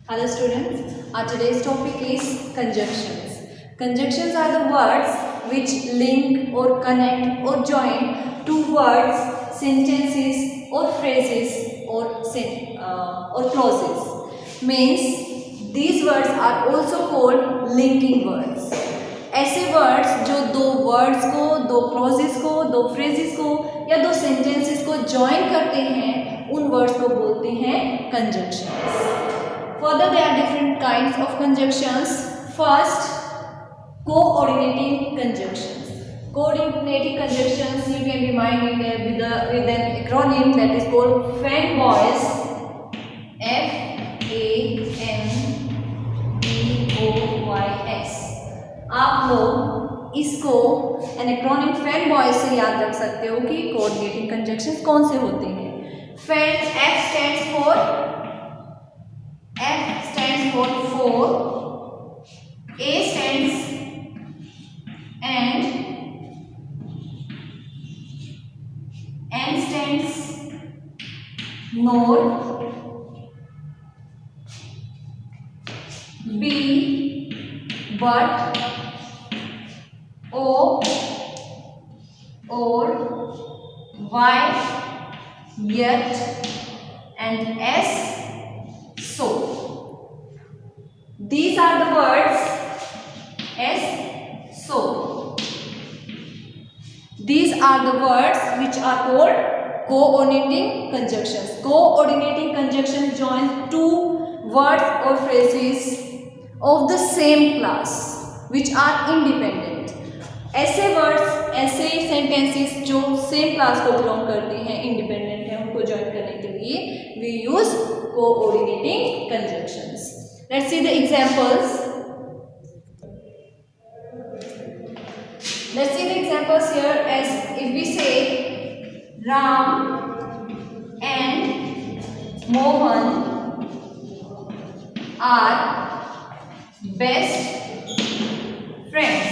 Hello students, our today's topic is conjunctions. Conjunctions are the words which link or connect or join two words, sentences or phrases or clauses. Means these words are also called linking words. ऐसे words जो दो words को, दो clauses को, दो phrases को या दो सेंटेंसेस को जॉइन करते हैं उन वर्ड्स को बोलते हैं conjunctions. Further, there are different kinds of conjunctions. First, coordinating conjunctions. Coordinating conjunctions, you can remind it with an acronym that is called FANBOYS. FANBOYS. आप लोग इसको an acronym FANBOYS से याद रख सकते हो कि coordinating conjunctions कौन से होते हैं. FAN, F stands for for, A stands and, N stands nor, B but, O or, Y yet and S so. These are the words as so. These are the words which are called coordinating conjunctions. Coordinating conjunction joins two words or phrases of the same class which are independent. ऐसे words, ऐसे sentences जो same class को belong करते हैं, independent हैं, उनको join करने के लिए we use coordinating conjunctions. Let's see the examples. Let's see the examples here as if we say Ram and Mohan are best friends.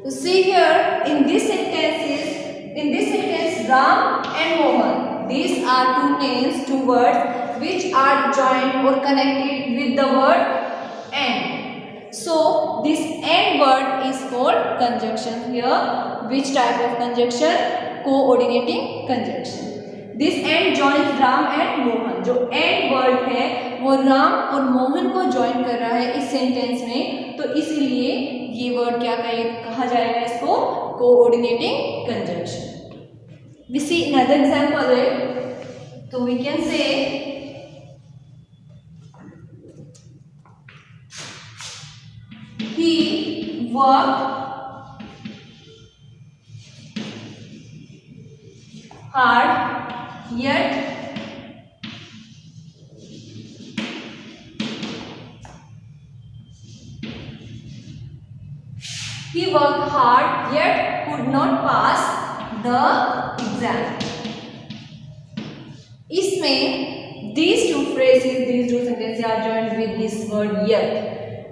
You see here in this sentence Ram and Mohan. These are two names, two words which are joined or connected with the word and. So this and word is called conjunction here. Which type of conjunction? Coordinating conjunction. This and joins Ram and Mohan. जो and word है वो राम और मोहन को join कर रहा है इस sentence में, तो इसीलिए ये word क्या कहा जाएगा इसको? Coordinating conjunction. We see another example है, तो we can say he worked hard yet could not pass the exam. इसमें these two phrases, these two sentences are joined with this word yet.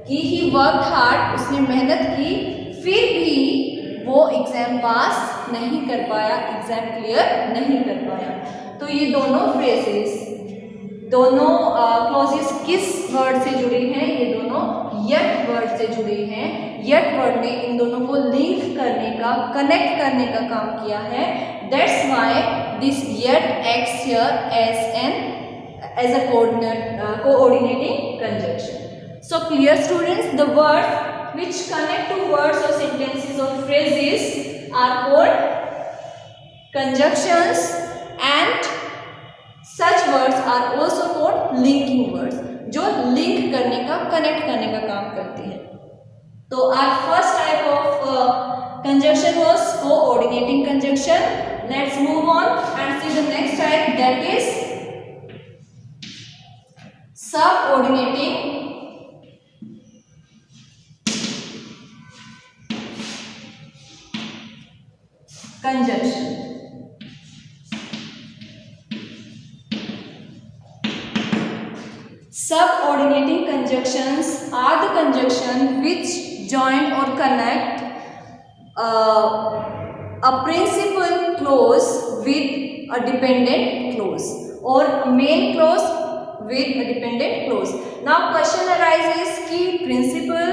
कि he worked hard, उसने मेहनत की, फिर भी वो एग्जाम पास नहीं कर पाया, एग्जाम क्लियर नहीं कर पाया. तो ये दोनों फ्रेजेस, दोनों क्लॉजेस किस वर्ड से जुड़ी हैं? ये दोनों yet वर्ड से जुड़ी हैं. yet वर्ड ने इन दोनों को लिंक करने का, कनेक्ट करने का काम किया है. That's why this yet acts here as a coordinating conjunction. So clear students, the words which connect to words or sentences or phrases are called conjunctions and such words are also called linking words जो link करने का, connect करने का काम करते हैं. तो our first type of conjunction was coordinating conjunction. Let's move on and see the next type, that is subordinating conjunction. Subordinating conjunctions are the conjunction which join or connect a principal clause with a dependent clause और main clause with dependent clause. Now question arises कि principal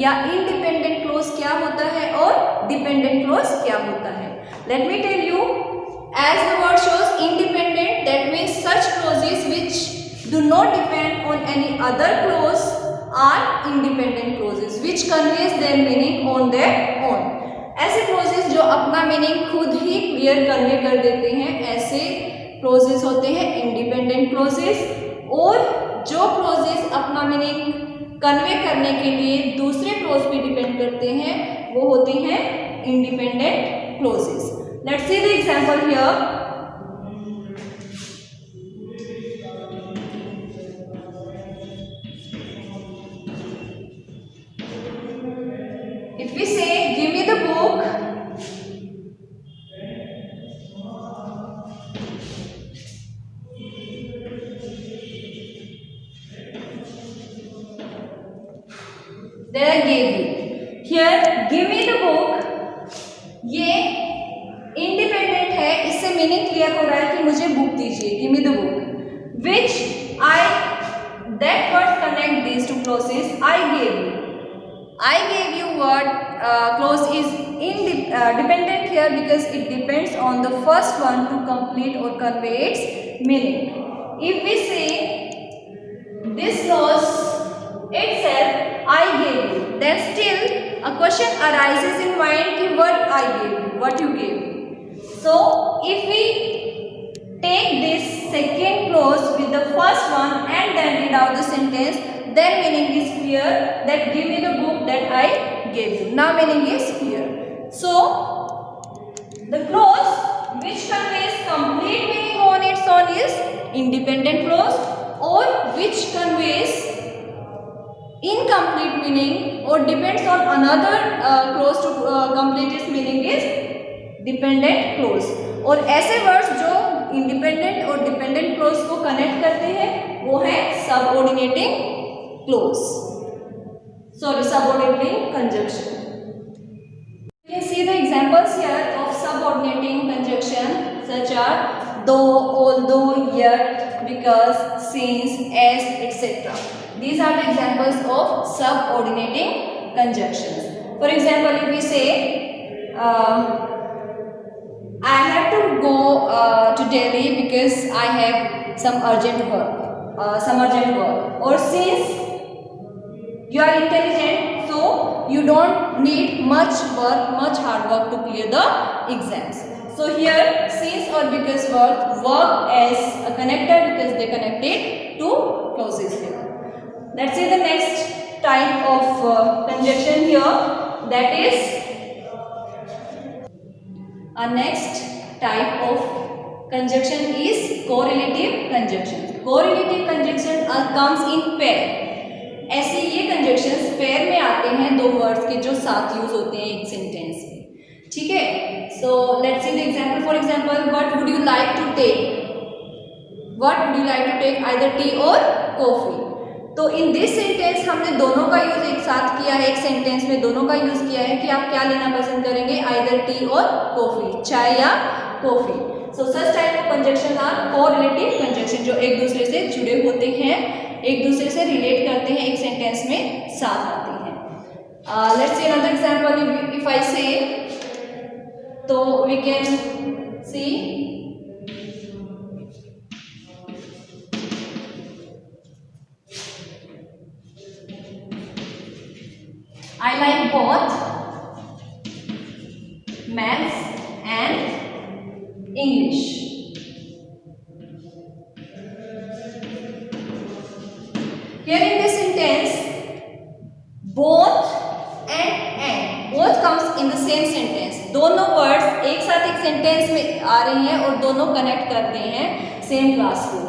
या independent clause क्या होता है और dependent clause क्या होता है। Let me tell you, as the word shows independent, that means such clauses which do not depend on any other clause are independent clauses which conveys their meaning on their own। ऐसे clauses जो अपना meaning खुद ही clear convey कर देते हैं, ऐसे clauses होते हैं independent clauses। और जो clauses अपना meaning कन्वे करने के लिए दूसरे clause पे डिपेंड करते हैं वो होते हैं independent clauses। Let's see the example here. If we say, give me the book, then I gave you. Here, give me the book, ये इंडिपेंडेंट है, इससे मीनिंग क्लियर हो रहा है कि मुझे बुक दीजिए, give me the book. Which I that word connect these two clauses, I gave you word clause is dependent here because it depends on the first one to complete और convey its meaning. If we say this clause itself I gave you, then still a question arises in mind कि what I gave you, what you gave me। So if we take this second clause with the first one and then read out the sentence, then meaning is clear that give me the book that I gave you। Now meaning is clear। So the clause which conveys complete meaning on its own is independent clause, or which conveys incomplete meaning or depends on another clause to complete its meaning is dependent clause। और ऐसे words जो independent और dependent clause को connect करते हैं वो है subordinating close, sorry subordinating conjunction. You can see the examples here of subordinating conjunction such are though, although, yet, because, since, as, etc. These are the examples of subordinating conjunctions. For example, if we say I have to go to Delhi because I have some urgent work, or since you are intelligent so you don't need much hard work to clear the exams। So here since or because work as a connector because they connected to clauses here। Let's see the next type of conjunction here, that is our next type of conjunction is correlative conjunction। Correlative conjunction comes in pair। ऐसे ये conjunctions pair में आते हैं दो words के जो साथ use होते हैं एक सेंटेंस में, ठीक है। So let's see the example. For example, what would you like to take, either tea or coffee. तो इन दिस सेंटेंस हमने दोनों का यूज एक साथ किया है, एक सेंटेंस में दोनों का यूज किया है कि आप क्या लेना पसंद करेंगे, आइदर टी और कॉफी, चाय या कॉफी। So such type of conjunction are correlative conjunction, जो एक दूसरे से जुड़े होते हैं, एक दूसरे से रिलेट करते हैं, एक सेंटेंस में साथ आते हैं। Let's see another example. If I say, तो we can see I like both maths and English। Here in this sentence, both and both comes in the same sentence। दोनों वर्ड्स एक साथ एक सेंटेंस में आ रही हैं और दोनों कनेक्ट करते हैं सेम क्लास को।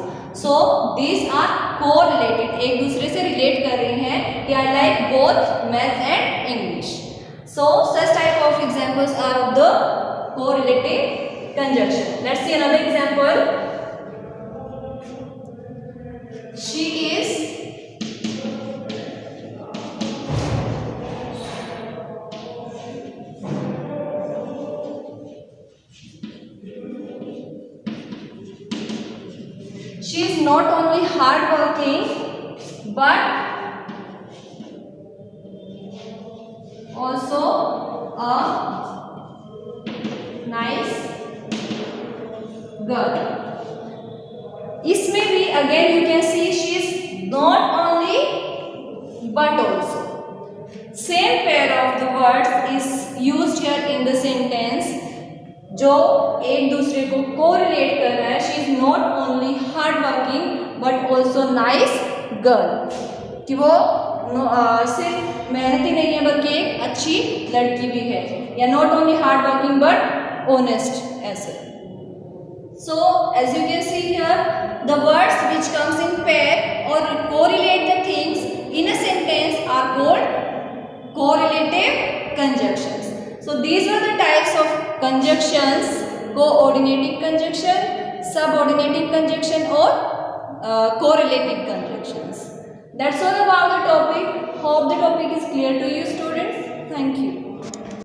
सो दीज आर कोरिलेटेड, एक दूसरे से रिलेट कर रही हैं कि I like both maths and English. So such type of examples are of the correlative conjunction. Let's see another example. She is She is not only hardworking but also a nice girl. इसमें भी again you can see she is not only but also. Same pair of the words is used here in the sentence जो एक दूसरे को correlate कर रहा है. She is not only hard working but also nice girl, कि वो सिर्फ मेहनती नहीं है बल्कि एक अच्छी लड़की भी है, या not only hard working but honest ऐसे. So as you can see here, the words which comes in pair or correlate the things in a sentence are called correlative conjunctions. So these were the types of conjunctions: coordinating conjunction, subordinating conjunction or correlative conjunctions. That's all about the topic. Hope the topic is clear to you.